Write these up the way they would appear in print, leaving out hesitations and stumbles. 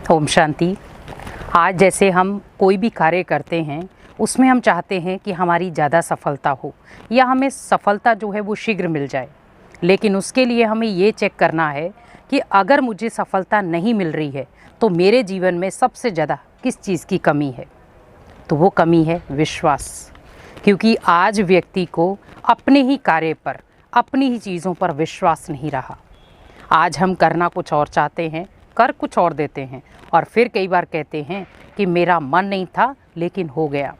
ओम शांति। आज जैसे हम कोई भी कार्य करते हैं उसमें हम चाहते हैं कि हमारी ज़्यादा सफलता हो या हमें सफलता जो है वो शीघ्र मिल जाए, लेकिन उसके लिए हमें ये चेक करना है कि अगर मुझे सफलता नहीं मिल रही है तो मेरे जीवन में सबसे ज़्यादा किस चीज़ की कमी है। तो वो कमी है विश्वास। क्योंकि आज व्यक्ति को अपने ही कार्य पर, अपनी ही चीज़ों पर विश्वास नहीं रहा। आज हम करना कुछ और चाहते हैं, कर कुछ और देते हैं और फिर कई बार कहते हैं कि मेरा मन नहीं था लेकिन हो गया।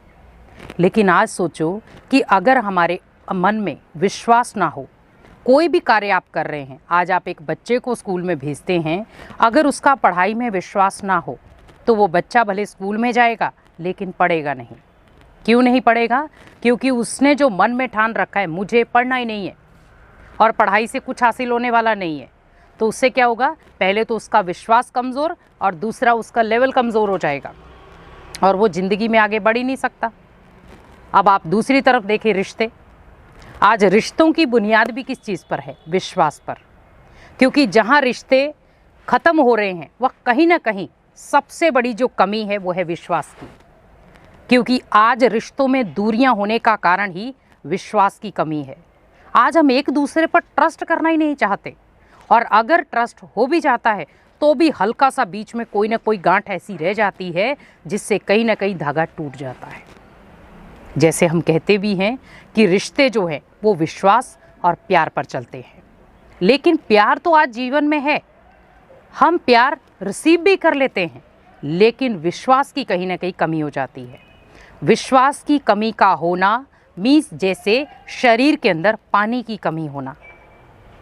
लेकिन आज सोचो कि अगर हमारे मन में विश्वास ना हो, कोई भी कार्य आप कर रहे हैं, आज आप एक बच्चे को स्कूल में भेजते हैं, अगर उसका पढ़ाई में विश्वास ना हो तो वो बच्चा भले स्कूल में जाएगा लेकिन पढ़ेगा नहीं। क्यों नहीं पढ़ेगा? क्योंकि उसने जो मन में ठान रखा है मुझे पढ़ना ही नहीं है और पढ़ाई से कुछ हासिल होने वाला नहीं है, तो उससे क्या होगा? पहले तो उसका विश्वास कमज़ोर और दूसरा उसका लेवल कमज़ोर हो जाएगा और वो ज़िंदगी में आगे बढ़ ही नहीं सकता। अब आप दूसरी तरफ देखें, रिश्ते। आज रिश्तों की बुनियाद भी किस चीज़ पर है? विश्वास पर। क्योंकि जहाँ रिश्ते ख़त्म हो रहे हैं वह कहीं ना कहीं सबसे बड़ी जो कमी है वो है विश्वास की। क्योंकि आज रिश्तों में दूरियां होने का कारण ही विश्वास की कमी है। आज हम एक दूसरे पर ट्रस्ट करना ही नहीं चाहते और अगर ट्रस्ट हो भी जाता है तो भी हल्का सा बीच में कोई ना कोई गांठ ऐसी रह जाती है जिससे कहीं ना कहीं धागा टूट जाता है। जैसे हम कहते भी हैं कि रिश्ते जो है वो विश्वास और प्यार पर चलते हैं। लेकिन प्यार तो आज जीवन में है, हम प्यार रिसीव भी कर लेते हैं, लेकिन विश्वास की कहीं ना कहीं कमी हो जाती है। विश्वास की कमी का होना मीन्स जैसे शरीर के अंदर पानी की कमी होना।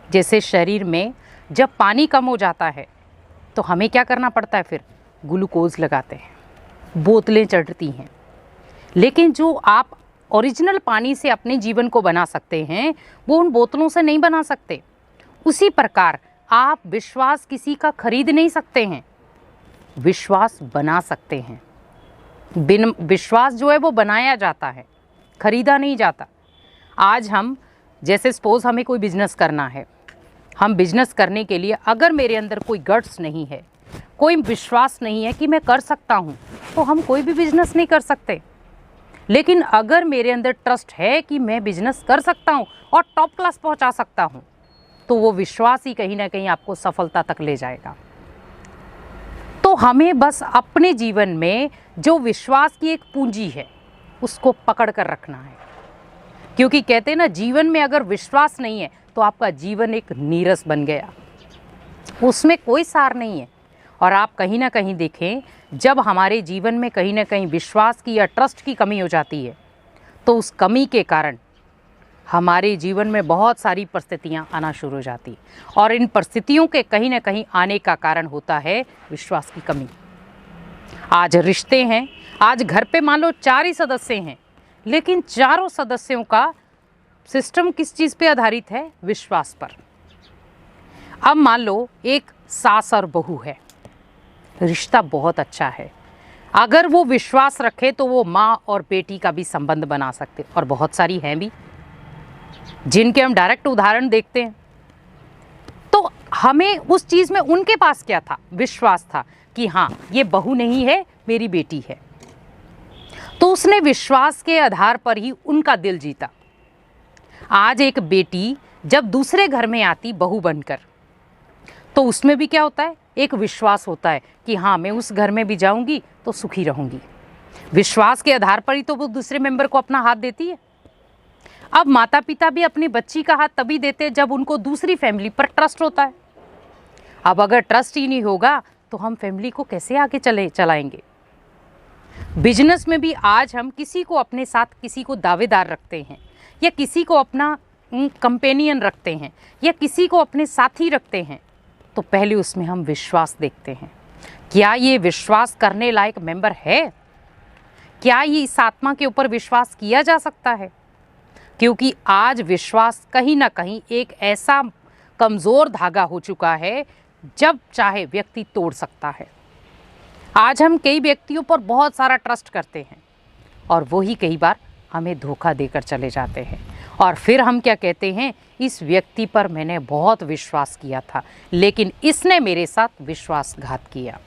जैसे शरीर में जब पानी कम हो जाता है तो हमें क्या करना पड़ता है? फिर ग्लूकोज लगाते हैं, बोतलें चढ़ती हैं। लेकिन जो आप ओरिजिनल पानी से अपने जीवन को बना सकते हैं वो उन बोतलों से नहीं बना सकते। उसी प्रकार आप विश्वास किसी का खरीद नहीं सकते हैं, विश्वास बना सकते हैं। बिन विश्वास जो है वो बनाया जाता है, खरीदा नहीं जाता। आज हम जैसे सपोज हमें कोई बिजनेस करना है, हम बिजनेस करने के लिए अगर मेरे अंदर कोई गट्स नहीं है, कोई विश्वास नहीं है कि मैं कर सकता हूँ, तो हम कोई भी बिजनेस नहीं कर सकते। लेकिन अगर मेरे अंदर ट्रस्ट है कि मैं बिजनेस कर सकता हूँ और टॉप क्लास पहुँचा सकता हूँ, तो वो विश्वास ही कहीं ना कहीं आपको सफलता तक ले जाएगा। तो हमें बस अपने जीवन में जो विश्वास की एक पूंजी है उसको पकड़ कर रखना है। क्योंकि कहते हैं ना, जीवन में अगर विश्वास नहीं है तो आपका जीवन एक नीरस बन गया, उसमें कोई सार नहीं है। और आप कहीं ना कहीं देखें, जब हमारे जीवन में कहीं ना कहीं विश्वास की या ट्रस्ट की कमी हो जाती है तो उस कमी के कारण हमारे जीवन में बहुत सारी परिस्थितियां आना शुरू हो जाती और इन परिस्थितियों के कहीं ना कहीं आने का कारण होता है विश्वास की कमी। आज रिश्ते हैं, आज घर पे मान लो 4 ही सदस्य हैं, लेकिन चारों सदस्यों का सिस्टम किस चीज़ पे आधारित है? विश्वास पर। अब मान लो एक सास और बहू है, रिश्ता बहुत अच्छा है, अगर वो विश्वास रखे तो वो माँ और बेटी का भी संबंध बना सकते, और बहुत सारी हैं भी जिनके हम डायरेक्ट उदाहरण देखते हैं। तो हमें उस चीज़ में उनके पास क्या था? विश्वास था कि हाँ, ये बहू नहीं है, मेरी बेटी है। तो उसने विश्वास के आधार पर ही उनका दिल जीता। आज एक बेटी जब दूसरे घर में आती बहू बनकर, तो उसमें भी क्या होता है? एक विश्वास होता है कि हाँ, मैं उस घर में भी जाऊंगी तो सुखी रहूंगी। विश्वास के आधार पर ही तो वो दूसरे मेंबर को अपना हाथ देती है। अब माता पिता भी अपनी बच्ची का हाथ तभी देते जब उनको दूसरी फैमिली पर ट्रस्ट होता है। अब अगर ट्रस्ट ही नहीं होगा तो हम फैमिली को कैसे आगे चलाएंगे? बिजनेस में भी आज हम किसी को अपने साथ, किसी को दावेदार रखते हैं या किसी को अपना कंपेनियन रखते हैं या किसी को अपने साथी रखते हैं, तो पहले उसमें हम विश्वास देखते हैं। क्या ये विश्वास करने लायक मेंबर है? क्या ये इस आत्मा के ऊपर विश्वास किया जा सकता है? क्योंकि आज विश्वास कहीं ना कहीं एक ऐसा कमज़ोर धागा हो चुका है, जब चाहे व्यक्ति तोड़ सकता है। आज हम कई व्यक्तियों पर बहुत सारा ट्रस्ट करते हैं और वही कई बार हमें धोखा देकर चले जाते हैं और फिर हम क्या कहते हैं? इस व्यक्ति पर मैंने बहुत विश्वास किया था लेकिन इसने मेरे साथ विश्वासघात किया।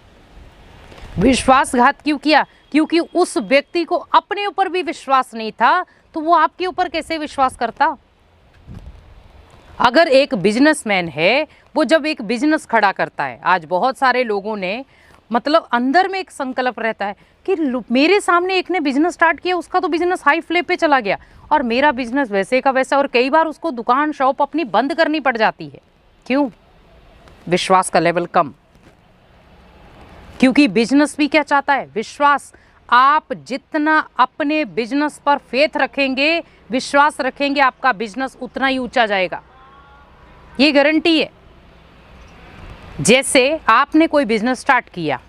विश्वासघात क्यों किया? क्योंकि उस व्यक्ति को अपने ऊपर भी विश्वास नहीं था, तो वो आपके ऊपर कैसे विश्वास करता? अगर एक बिजनेसमैन है, वो जब एक बिजनेस खड़ा करता है, आज बहुत सारे लोगों ने मतलब अंदर में एक संकल्प रहता है कि मेरे सामने एक ने बिजनेस स्टार्ट किया, उसका तो बिजनेस हाई फ्लेम पे चला गया और मेरा बिजनेस वैसे का वैसा, और कई बार उसको दुकान शॉप अपनी बंद करनी पड़ जाती है। क्यों? विश्वास का लेवल कम। क्योंकि बिजनेस भी क्या चाहता है? विश्वास। आप जितना अपने बिजनेस पर फेथ रखेंगे, विश्वास रखेंगे, आपका बिजनेस उतना ही ऊंचा जाएगा, ये गारंटी है। जैसे आपने कोई बिजनेस स्टार्ट किया,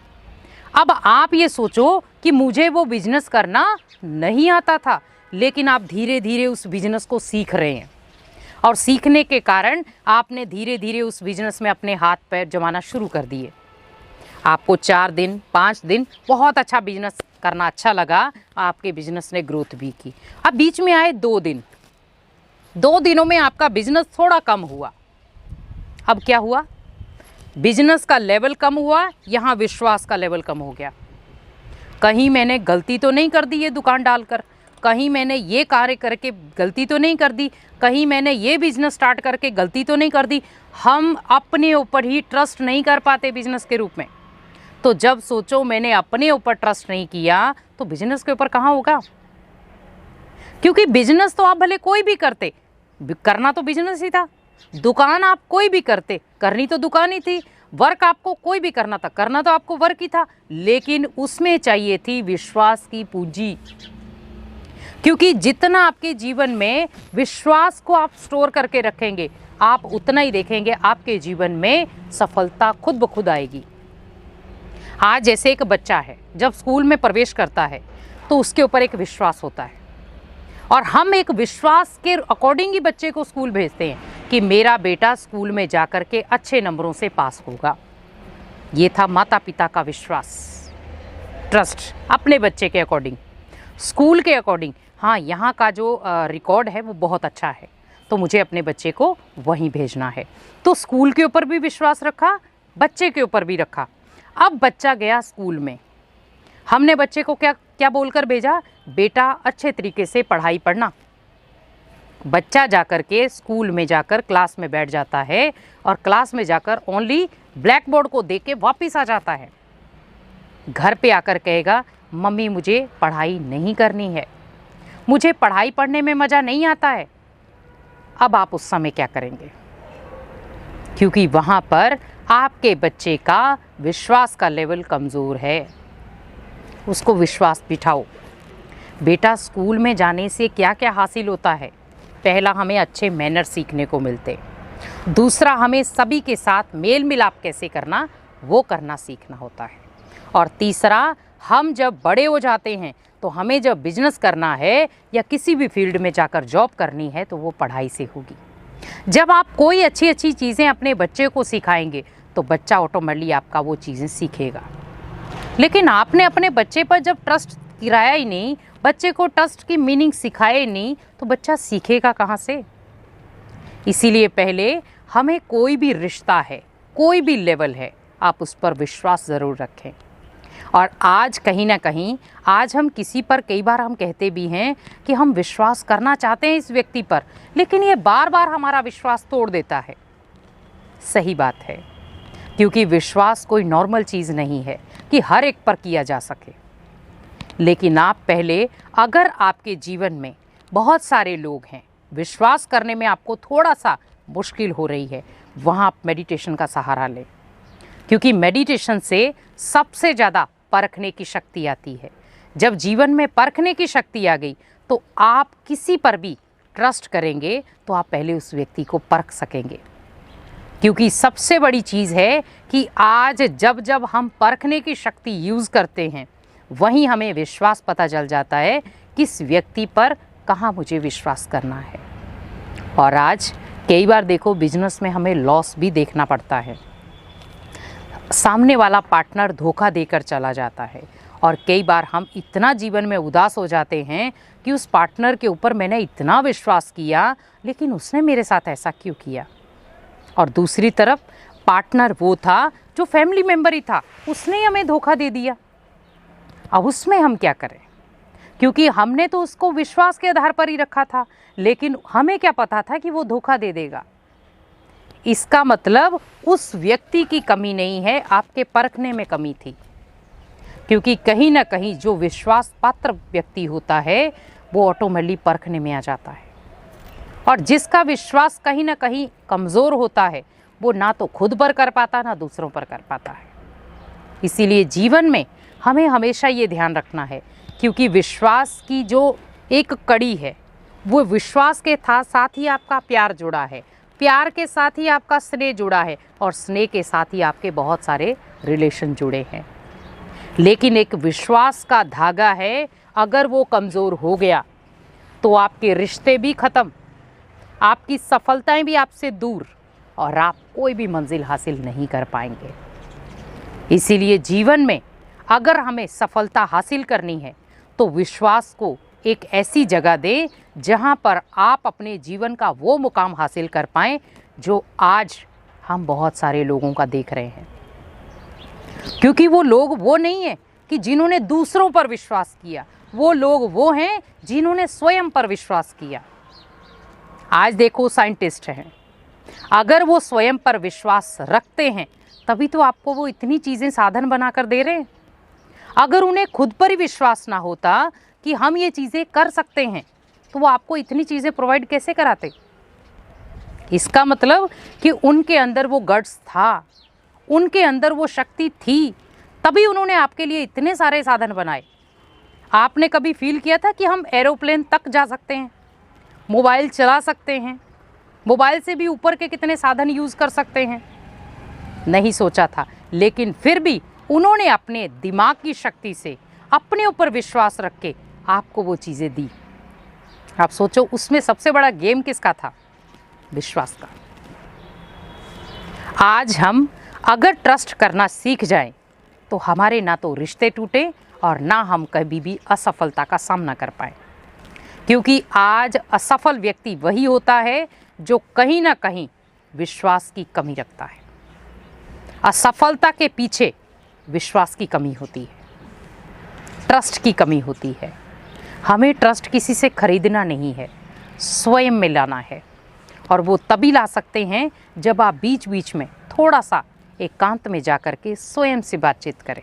अब आप ये सोचो कि मुझे वो बिजनेस करना नहीं आता था, लेकिन आप धीरे धीरे उस बिजनेस को सीख रहे हैं, और सीखने के कारण आपने धीरे धीरे उस बिजनेस में अपने हाथ पैर जमाना शुरू कर दिए। आपको 4 दिन 5 दिन बहुत अच्छा बिजनेस करना अच्छा लगा, आपके बिजनेस ने ग्रोथ भी की। अब बीच में आए 2 दिन, 2 दिनों में आपका बिजनेस थोड़ा कम हुआ। अब क्या हुआ? बिजनेस का लेवल कम हुआ, यहाँ विश्वास का लेवल कम हो गया। कहीं मैंने गलती तो नहीं कर दी ये दुकान डालकर, कहीं मैंने ये कार्य करके गलती तो नहीं कर दी, कहीं मैंने ये बिजनेस स्टार्ट करके गलती तो नहीं कर दी। हम अपने ऊपर ही ट्रस्ट नहीं कर पाते बिजनेस के रूप में। तो जब सोचो मैंने अपने ऊपर ट्रस्ट नहीं किया, तो बिजनेस के ऊपर कहाँ होगा? क्योंकि बिजनेस तो आप भले कोई भी करते, करना तो बिजनेस ही था। दुकान आप कोई भी करते, करनी तो दुकान ही थी। वर्क आपको कोई भी करना था, करना तो आपको वर्क ही था, लेकिन उसमें चाहिए थी विश्वास की पूंजी। क्योंकि जितना आपके जीवन में विश्वास को आप स्टोर करके रखेंगे, आप उतना ही देखेंगे आपके जीवन में सफलता खुद ब खुद आएगी। आज जैसे एक बच्चा है, जब स्कूल में प्रवेश करता है तो उसके ऊपर एक विश्वास होता है, और हम एक विश्वास के अकॉर्डिंग ही बच्चे को स्कूल भेजते हैं कि मेरा बेटा स्कूल में जाकर के अच्छे नंबरों से पास होगा। ये था माता पिता का विश्वास, ट्रस्ट अपने बच्चे के अकॉर्डिंग, स्कूल के अकॉर्डिंग। हाँ, यहाँ का जो रिकॉर्ड है वो बहुत अच्छा है, तो मुझे अपने बच्चे को वहीं भेजना है। तो स्कूल के ऊपर भी विश्वास रखा, बच्चे के ऊपर भी रखा। अब बच्चा गया स्कूल में, हमने बच्चे को क्या क्या बोलकर भेजा? बेटा अच्छे तरीके से पढ़ाई पढ़ना। बच्चा जाकर के स्कूल में जाकर क्लास में बैठ जाता है, और क्लास में जाकर ओनली ब्लैक बोर्ड को देख के वापिस आ जाता है। घर पे आकर कहेगा मम्मी मुझे पढ़ाई नहीं करनी है, मुझे पढ़ाई पढ़ने में मज़ा नहीं आता है। अब आप उस समय क्या करेंगे? क्योंकि वहाँ पर आपके बच्चे का विश्वास का लेवल कमज़ोर है। उसको विश्वास बिठाओ। बेटा स्कूल में जाने से क्या क्या हासिल होता है? पहला, हमें अच्छे मैनर सीखने को मिलते। दूसरा, हमें सभी के साथ मेल मिलाप कैसे करना वो करना सीखना होता है। और तीसरा, हम जब बड़े हो जाते हैं तो हमें जब बिजनेस करना है या किसी भी फील्ड में जाकर जॉब करनी है तो वो पढ़ाई से होगी। जब आप कोई अच्छी अच्छी चीज़ें अपने बच्चे को सिखाएंगे तो बच्चा ऑटोमेटिकली आपका वो चीज़ें सीखेगा। लेकिन आपने अपने बच्चे पर जब ट्रस्ट गिराया ही नहीं, बच्चे को ट्रस्ट की मीनिंग सिखाया ही नहीं, तो बच्चा सीखेगा कहाँ से? इसीलिए पहले हमें कोई भी रिश्ता है, कोई भी लेवल है, आप उस पर विश्वास ज़रूर रखें। और आज कहीं ना कहीं आज हम किसी पर कई बार हम कहते भी हैं कि हम विश्वास करना चाहते हैं इस व्यक्ति पर, लेकिन ये बार बार हमारा विश्वास तोड़ देता है। सही बात है, क्योंकि विश्वास कोई नॉर्मल चीज़ नहीं है कि हर एक पर किया जा सके। लेकिन आप पहले, अगर आपके जीवन में बहुत सारे लोग हैं, विश्वास करने में आपको थोड़ा सा मुश्किल हो रही है, वहाँ आप मेडिटेशन का सहारा लें। क्योंकि मेडिटेशन से सबसे ज़्यादा परखने की शक्ति आती है। जब जीवन में परखने की शक्ति आ गई तो आप किसी पर भी ट्रस्ट करेंगे तो आप पहले उस व्यक्ति को परख सकेंगे। क्योंकि सबसे बड़ी चीज़ है कि आज जब जब हम परखने की शक्ति यूज़ करते हैं, वहीं हमें विश्वास पता चल जाता है किस व्यक्ति पर कहाँ मुझे विश्वास करना है। और आज कई बार देखो बिजनेस में हमें लॉस भी देखना पड़ता है। सामने वाला पार्टनर धोखा देकर चला जाता है, और कई बार हम इतना जीवन में उदास हो जाते हैं कि उस पार्टनर के ऊपर मैंने इतना विश्वास किया, लेकिन उसने मेरे साथ ऐसा क्यों किया। और दूसरी तरफ पार्टनर वो था जो फैमिली मेम्बर ही था, उसने हमें धोखा दे दिया। अब उसमें हम क्या करें, क्योंकि हमने तो उसको विश्वास के आधार पर ही रखा था, लेकिन हमें क्या पता था कि वो धोखा दे देगा। इसका मतलब उस व्यक्ति की कमी नहीं है, आपके परखने में कमी थी। क्योंकि कहीं ना कहीं जो विश्वास पात्र व्यक्ति होता है वो ऑटोमेटिकली परखने में आ जाता है, और जिसका विश्वास कहीं ना कहीं कमज़ोर होता है वो ना तो खुद पर कर पाता ना दूसरों पर कर पाता है। इसीलिए जीवन में हमें हमेशा ये ध्यान रखना है, क्योंकि विश्वास की जो एक कड़ी है वो विश्वास के साथ ही आपका प्यार जुड़ा है, प्यार के साथ ही आपका स्नेह जुड़ा है, और स्नेह के साथ ही आपके बहुत सारे रिलेशन जुड़े हैं। लेकिन एक विश्वास का धागा है, अगर वो कमज़ोर हो गया तो आपके रिश्ते भी ख़त्म, आपकी सफलताएं भी आपसे दूर, और आप कोई भी मंजिल हासिल नहीं कर पाएंगे। इसीलिए जीवन में अगर हमें सफलता हासिल करनी है तो विश्वास को एक ऐसी जगह दें जहां पर आप अपने जीवन का वो मुकाम हासिल कर पाएं जो आज हम बहुत सारे लोगों का देख रहे हैं। क्योंकि वो लोग वो नहीं है कि जिन्होंने दूसरों पर विश्वास किया, वो लोग वो हैं जिन्होंने स्वयं पर विश्वास किया। आज देखो साइंटिस्ट हैं, अगर वो स्वयं पर विश्वास रखते हैं तभी तो आपको वो इतनी चीज़ें साधन बना कर दे रहे हैं। अगर उन्हें खुद पर ही विश्वास ना होता कि हम ये चीज़ें कर सकते हैं तो वो आपको इतनी चीज़ें प्रोवाइड कैसे कराते। इसका मतलब कि उनके अंदर वो गट्स था, उनके अंदर वो शक्ति थी, तभी उन्होंने आपके लिए इतने सारे साधन बनाए। आपने कभी फील किया था कि हम एरोप्लेन तक जा सकते हैं, मोबाइल चला सकते हैं, मोबाइल से भी ऊपर के कितने साधन यूज़ कर सकते हैं? नहीं सोचा था, लेकिन फिर भी उन्होंने अपने दिमाग की शक्ति से अपने ऊपर विश्वास रख के आपको वो चीज़ें दी। आप सोचो उसमें सबसे बड़ा गेम किसका था? विश्वास का। आज हम अगर ट्रस्ट करना सीख जाएं तो हमारे ना तो रिश्ते टूटे और ना हम कभी भी असफलता का सामना कर पाए। क्योंकि आज असफल व्यक्ति वही होता है जो कहीं ना कहीं विश्वास की कमी रखता है। असफलता के पीछे विश्वास की कमी होती है, ट्रस्ट की कमी होती है। हमें ट्रस्ट किसी से खरीदना नहीं है, स्वयं में लाना है, और वो तभी ला सकते हैं जब आप बीच बीच में थोड़ा सा एकांत में जा कर के स्वयं से बातचीत करें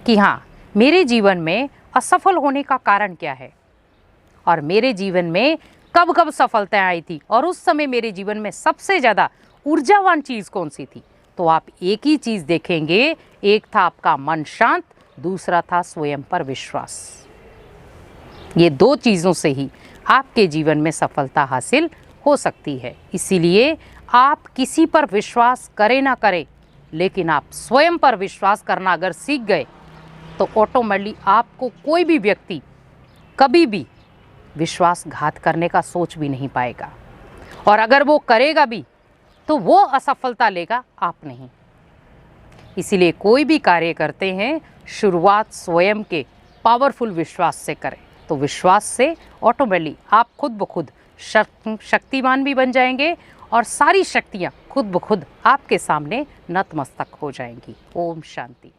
कि हाँ, मेरे जीवन में असफल होने का कारण क्या है, और मेरे जीवन में कब कब सफलताएं आई थी, और उस समय मेरे जीवन में सबसे ज़्यादा ऊर्जावान चीज़ कौन सी थी। तो आप एक ही चीज़ देखेंगे, एक था आपका मन शांत, दूसरा था स्वयं पर विश्वास। ये दो चीज़ों से ही आपके जीवन में सफलता हासिल हो सकती है। इसीलिए आप किसी पर विश्वास करें ना करें, लेकिन आप स्वयं पर विश्वास करना अगर सीख गए तो ऑटोमेटिकली आपको कोई भी व्यक्ति कभी भी विश्वासघात करने का सोच भी नहीं पाएगा, और अगर वो करेगा भी तो वो असफलता लेगा, आप नहीं। इसीलिए कोई भी कार्य करते हैं शुरुआत स्वयं के पावरफुल विश्वास से करें, तो विश्वास से ऑटोमेटिकली आप खुद ब खुद शक्तिमान भी बन जाएंगे, और सारी शक्तियाँ खुद ब खुद आपके सामने नतमस्तक हो जाएंगी। ओम शांति।